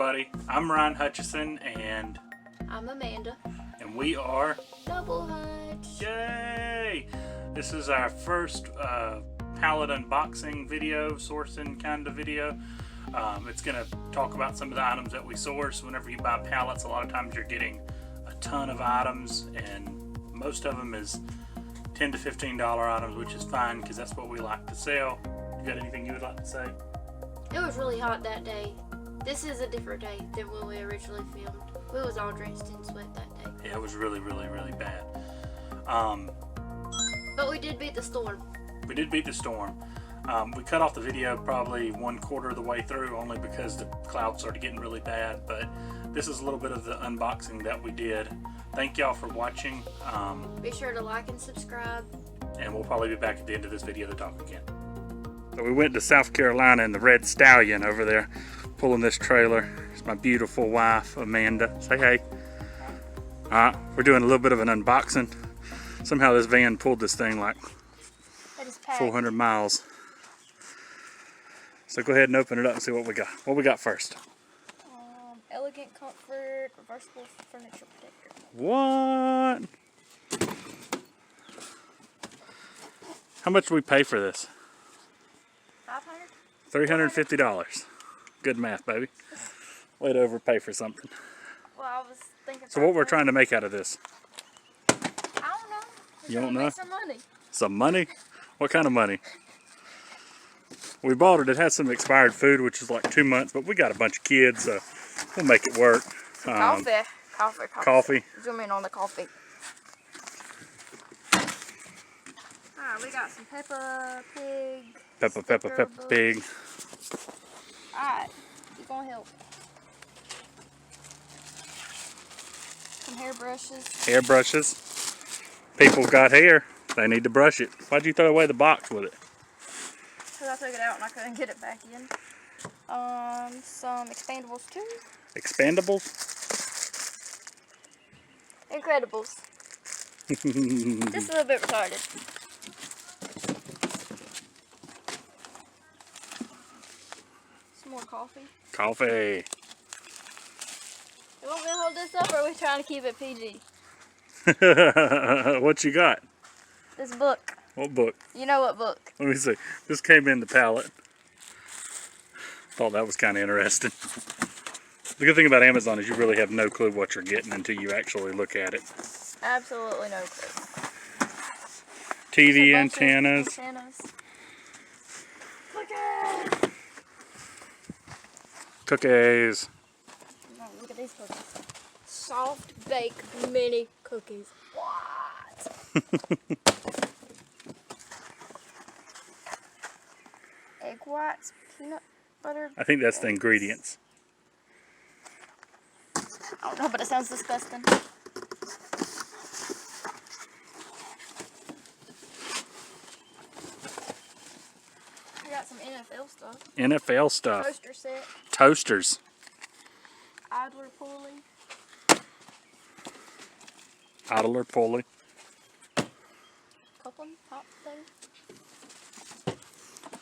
everybody. I'm Ryan Hutchison and I'm Amanda. And we are Double Hutch. Yay! This is our first pallet unboxing video, sourcing kind of video. It's going to talk about some of the items that we source. Whenever you buy pallets, a lot of times you're getting a ton of items, and most of them is $10 to $15 items, which is fine because that's what we like to sell. You got anything you would like to say? It was really hot that day. This is a different day than when we originally filmed. We was all dressed in sweat that day. Yeah, it was really bad. But we did beat the storm. We did beat the storm. We cut off the video probably 1/4 of the way through, only because the clouds started getting really bad. But this is a little bit of the unboxing that we did. Thank y'all for watching. Be sure to like and subscribe. And we'll probably be back at the end of this video to talk again. So we went to South Carolina in the Red Stallion over there, pulling this trailer. It's my beautiful wife, Amanda. Say hey. We're doing a little bit of an unboxing. Somehow this van pulled this thing like 400 miles. So go ahead and open it up and see what we got. What we got first? Elegant Comfort Reversible Furniture Protector. What? How much do we pay for this? $350. Good math, baby. Way to overpay for something. Well, I was thinking. So what we're trying to make out of this? I don't know. You don't know? Some money. Some money? What kind of money? We bought it. It has some expired food, which is like 2 months, but we got a bunch of kids, so we'll make it work. Coffee. Zoom in on the coffee. Alright, we got some Peppa Pig. Peppa Pig. Alright, you gonna help. Some hairbrushes. Hairbrushes. People got hair. They need to brush it. Why'd you throw away the box with it? Because I took it out and I couldn't get it back in. Some expandables too. Expandables? Incredibles. Just a little bit retarded. Some more coffee. Coffee. You want me to hold this up, or are we trying to keep it PG? What you got? This book. What book? You know what book? Let me see. This came in the pallet. Thought that was kind of interesting. The good thing about Amazon is you really have no clue what you're getting until you actually look at it. Absolutely no clue. TV antennas. Cookies. Oh, look at these cookies. Soft bake mini cookies. What? Egg whites, peanut butter. I think that's the ingredients. I don't know, but it sounds disgusting. I got some NFL stuff. NFL stuff. Toaster set. Toasters. Idler pulley. Idler pulley. Coupling top thing.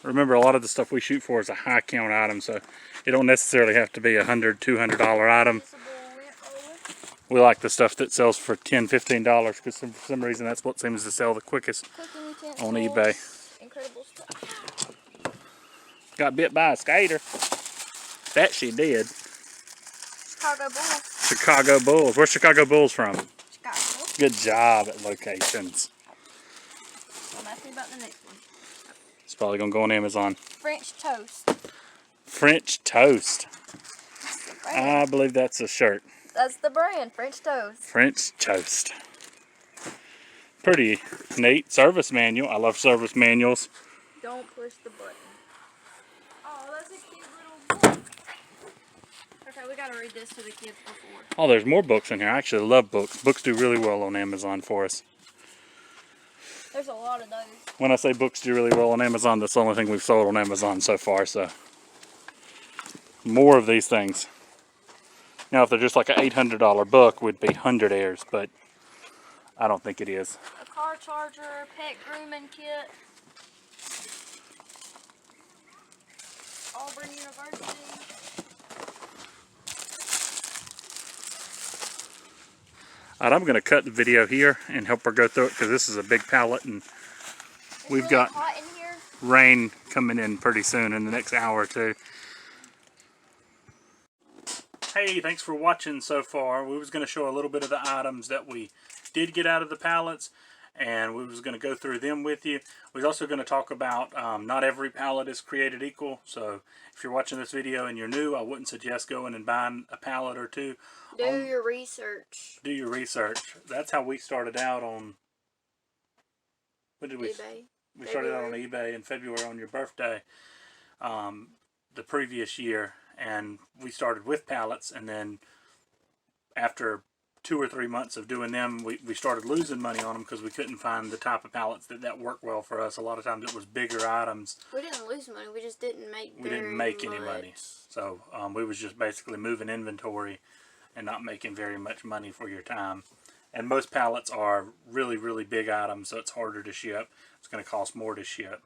Remember, a lot of the stuff we shoot for is a high count item, so it don't necessarily have to be a $100, $200 item. We like the stuff that sells for $10, $15 because for some reason that's what seems to sell the quickest on eBay. Incredible stuff. Got bit by a skater. That she did. Chicago Bulls. Chicago Bulls. Where's Chicago Bulls from? Chicago. Good job at locations. Don't ask me about the next one. It's probably going to go on Amazon. French toast. French toast. I believe that's a shirt. That's the brand, French toast. French toast. Pretty neat. Service manual. I love service manuals. Don't push the button. Oh, that's a cute little book. Okay, we gotta read this to the kids before. Oh, there's more books in here. I actually love books. Books do really well on Amazon for us. There's a lot of those. When I say books do really well on Amazon, that's the only thing we've sold on Amazon so far, so more of these things. Now, if they're just like an $800 book, would be 100 airs, but I don't think it is. A car charger, pet grooming kit. Auburn University. Alright, I'm going to cut the video here and help her go through it because this is a big pallet and we've got hot in here. rain coming in pretty soon in the next hour or two. Hey, thanks for watching so far. We was going to show a little bit of the items that we did get out of the pallets, and we was going to go through them with you. We was also going to talk about not every pallet is created equal, so if you're watching this video and you're new, I wouldn't suggest going and buying a pallet or two. Do your research. Do your research. That's how we started out on... What did we... eBay. We started out on eBay in February on your birthday, the previous year, and we started with pallets, and then after 2 or 3 months of doing them, we started losing money on them because we couldn't find the type of pallets that worked well for us. A lot of times it was bigger items. We didn't lose money, we just didn't make any money. So we was just basically moving inventory and not making very much money for your time. And most pallets are really, really big items, so it's harder to ship. It's going to cost more to ship.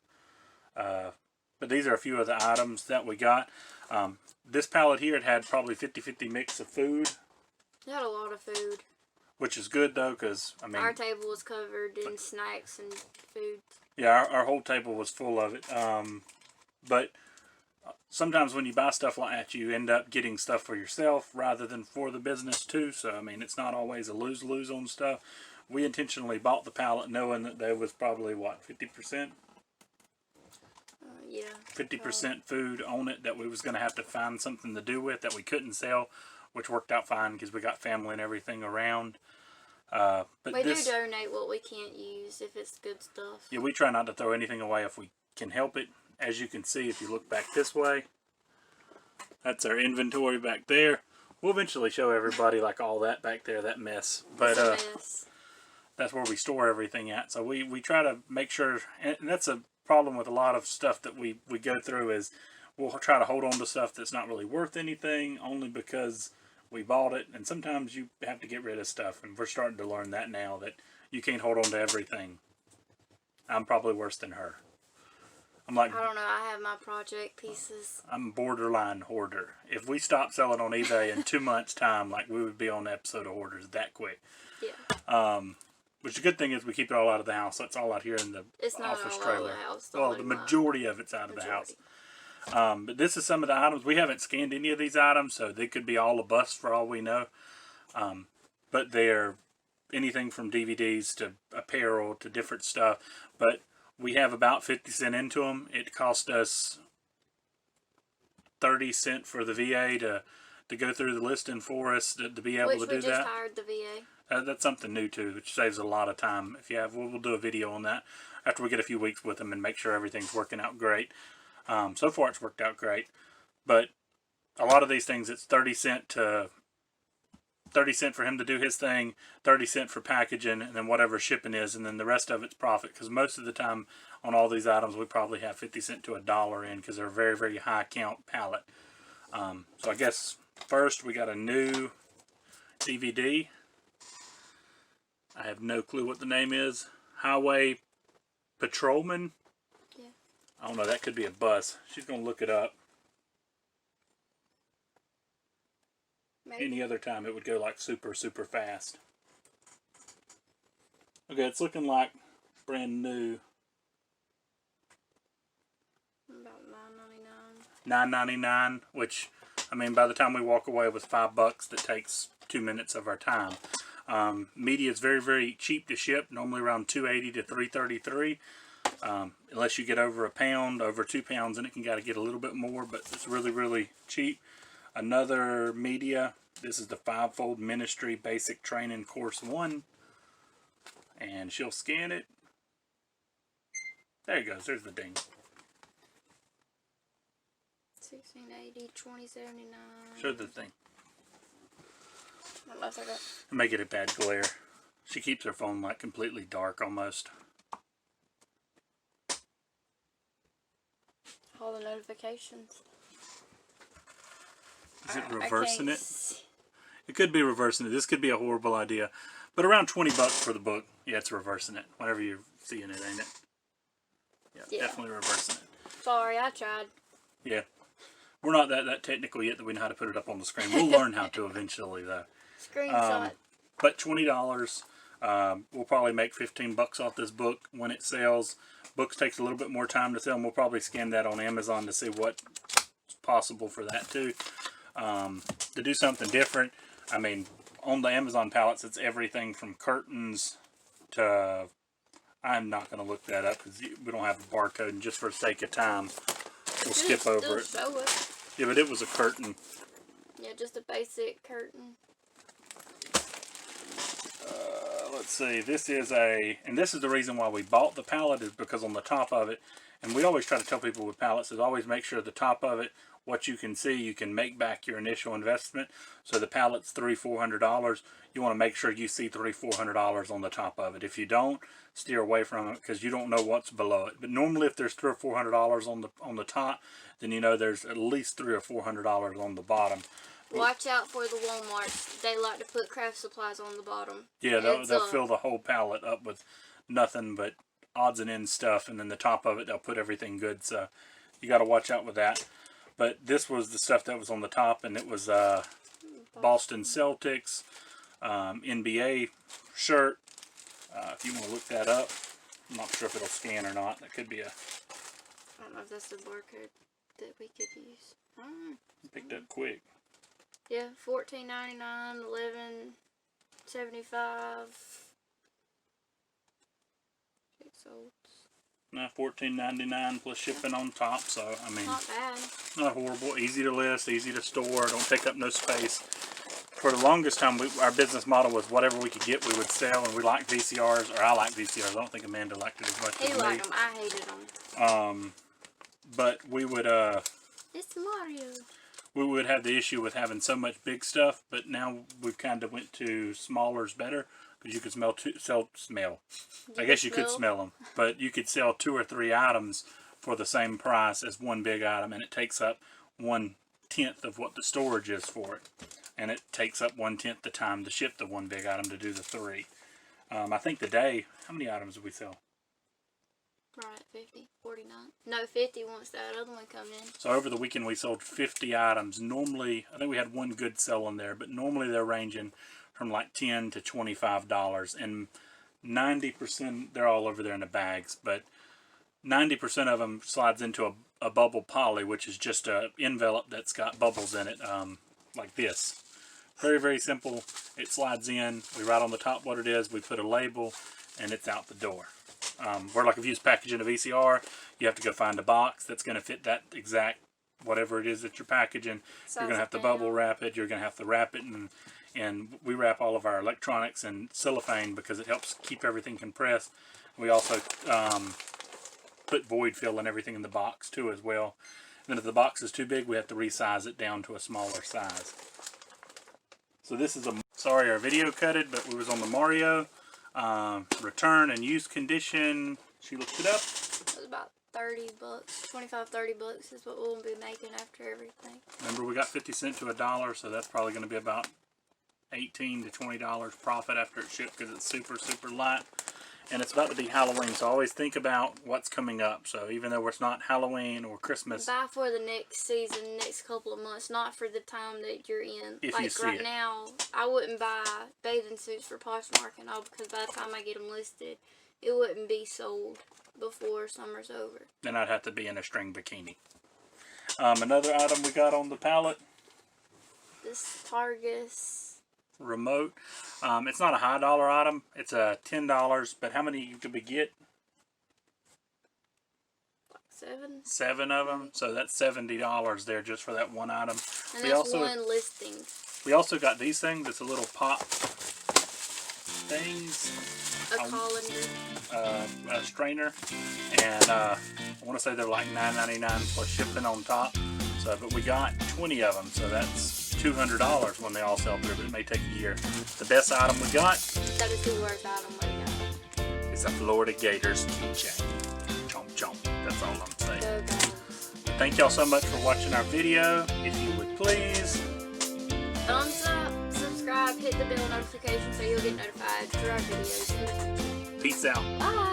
But these are a few of the items that we got. This pallet here, it had probably 50-50 mix of food. It had a lot of food. Which is good, though, because, I mean... Our table was covered in snacks and food. Yeah, our whole table was full of it. But sometimes when you buy stuff like that, you end up getting stuff for yourself rather than for the business, too. So, I mean, it's not always a lose-lose on stuff. We intentionally bought the pallet knowing that there was probably, what, 50%? Yeah. 50% food on it that we was going to have to find something to do with that we couldn't sell, which worked out fine because we got family and everything around. But we do donate what we can't use if it's good stuff. Yeah, we try not to throw anything away if we can help it. As you can see, if you look back this way, that's our inventory back there. We'll eventually show everybody like all that back there, that mess. But that's where we store everything at. So we try to make sure, and that's a problem with a lot of stuff that we go through is we'll try to hold on to stuff that's not really worth anything only because we bought it. And sometimes you have to get rid of stuff, and we're starting to learn that now, that you can't hold on to everything. I'm probably worse than her. I'm like, I don't know, I have my project pieces. I'm a borderline hoarder. If we stopped selling on eBay in 2 months time, like we would be on the episode of Hoarders that quick. Yeah. Which the good thing is we keep it all out of the house. So it's all out here in the office trailer. Well, the majority of it's out of the house. But this is some of the items. We haven't scanned any of these items, so they could be all a bust for all we know. But they're anything from DVDs to apparel to different stuff. But we have about 50 cents into them. It cost us 30 cents for the VA to go through the listing for us to be able to do that. Which we just hired the VA. That's something new too, which saves a lot of time. If you have, we'll do a video on that after we get a few weeks with them and make sure everything's working out great. So far it's worked out great, but a lot of these things it's 30 cents for him to do his thing, 30 cents for packaging, and then whatever shipping is, and then the rest of it's profit. Because most of the time on all these items we probably have 50 cents to $1 in because they're a very, very high count pallet. So I guess first we got a new DVD. I have no clue what the name is. Highway Patrolman? Yeah. I don't know, that could be a bus. She's going to look it up. Maybe. Any other time it would go like super, super fast. Okay, it's looking like brand new. About $9.99. $9.99, which, I mean, by the time we walk away with $5, that takes 2 minutes of our time. Media is very, very cheap to ship, normally around $2.80 to $3.33. Unless you get over a pound, over 2 pounds, and it can gotta get a little bit more, but it's really, really cheap. Another media, this is the 5-fold ministry basic training course 1, and she'll scan it. There it goes, there's the ding. $16.80, $20.79. Show the thing. Unless I got... Make it a bad glare. She keeps her phone like completely dark almost. All the notifications. Is it reversing it? It could be reversing it. This could be a horrible idea. But around $20 for the book. Yeah, it's reversing it. Whenever you're seeing it, ain't it? Yeah, definitely reversing it. Sorry, I tried. Yeah. We're not that technical yet that we know how to put it up on the screen. We'll learn how to eventually, though. Screenshot. but $20. We'll probably make 15 bucks off this book when it sells. Books takes a little bit more time to sell, and we'll probably scan that on Amazon to see what's possible for that too. To do something different, I mean, on the Amazon pallets, it's everything from curtains to, I'm not going to look that up because we don't have a barcode, and just for the sake of time, we'll skip over it. Show it. Yeah, but it was a curtain. Yeah, just a basic curtain. Let's see, this is and this is the reason why we bought the pallet, is because on the top of it, and we always try to tell people with pallets, is always make sure the top of it, what you can see, you can make back your initial investment. So the pallet's $300-400. You want to make sure you see $300-400 on the top of it. If you don't, steer away from it because you don't know what's below it. But normally, if there's $300 or $400 on the top, then you know there's at least $300 or $400 on the bottom. Watch out for the Walmarts. They like to put craft supplies on the bottom. Yeah, they'll fill the whole pallet up with nothing but odds and ends stuff, and then the top of it, they'll put everything good. So you got to watch out with that. But this was the stuff that was on the top, and it was Boston Celtics NBA shirt. If you want to look that up, I'm not sure if it'll scan or not. That could be a... I don't know if that's the barcode that we could use. Picked up quick. Yeah, $14.99, $11.75. Sold. No, $14.99 plus shipping on top. So I mean, not bad. Not horrible. Easy to list, easy to store. Don't take up no space. For the longest time, our business model was whatever we could get, we would sell, and we like VCRs, or I like VCRs. I don't think Amanda liked it as much as me. He liked them. I hated them. But we would It's Mario. We would have the issue with having so much big stuff, but now we've kind of went to smaller's better, because you could I guess you could smell them, but you could sell 2 or 3 items for the same price as one big item, and it takes up 1/10 of what the storage is for it, and it takes up 1/10 the time to ship the one big item to do the 3. I think today, how many items did we sell? Right, 50, 49. No, 50 once that other one come in. So over the weekend we sold 50 items. Normally, I think we had one good sell in there, but normally they're ranging from like $10 to $25, and 90%, they're all over there in the bags, but 90% of them slides into a bubble poly, which is just a envelope that's got bubbles in it, like this. Very, very simple. It slides in, we write on the top what it is, we put a label, and it's out the door. Where like if you use packaging a VCR, you have to go find a box that's going to fit that exact whatever it is that you're packaging. You're going to have to bubble wrap it, you're going to have to wrap it, and we wrap all of our electronics in cellophane because it helps keep everything compressed. We also put void fill and everything in the box too as well. And then if the box is too big, we have to resize it down to a smaller size. So this is sorry our video cutted, but we was on the Mario. Return and use condition. She looked it up. It was about 30 bucks, 25, 30 bucks is what we'll be making after everything. Remember, we got 50 cents to $1, so that's probably going to be about $18 to $20 profit after it's shipped because it's super, super light. And it's about to be Halloween, so always think about what's coming up. So even though it's not Halloween or Christmas, buy for the next season, next couple of months, not for the time that you're in. If like you see right it. now, I wouldn't buy bathing suits for Poshmark and all because by the time I get them listed, it wouldn't be sold before summer's over. then I'd have to be in a string bikini. Another item we got on the pallet, This Targus. remote. It's not a high dollar item. It's a $10, but how many did we get? 7. 7 of them, so that's $70 there just for that one item. And We that's also one listing. we also got these things. It's a little pop things, A colander. a strainer, and I want to say they're like $9.99 plus shipping on top. So, but we got 20 of them, so that's $200 when they all sell through. But it may take a year. The best item we got That is the worst item we got. is a Florida Gators keychain. Chomp chomp. That's all I'm saying. So good. Thank y'all so much for watching our video. If you would please Thumbs up, subscribe, hit the bell notification so you'll get notified for our videos. peace out. Bye.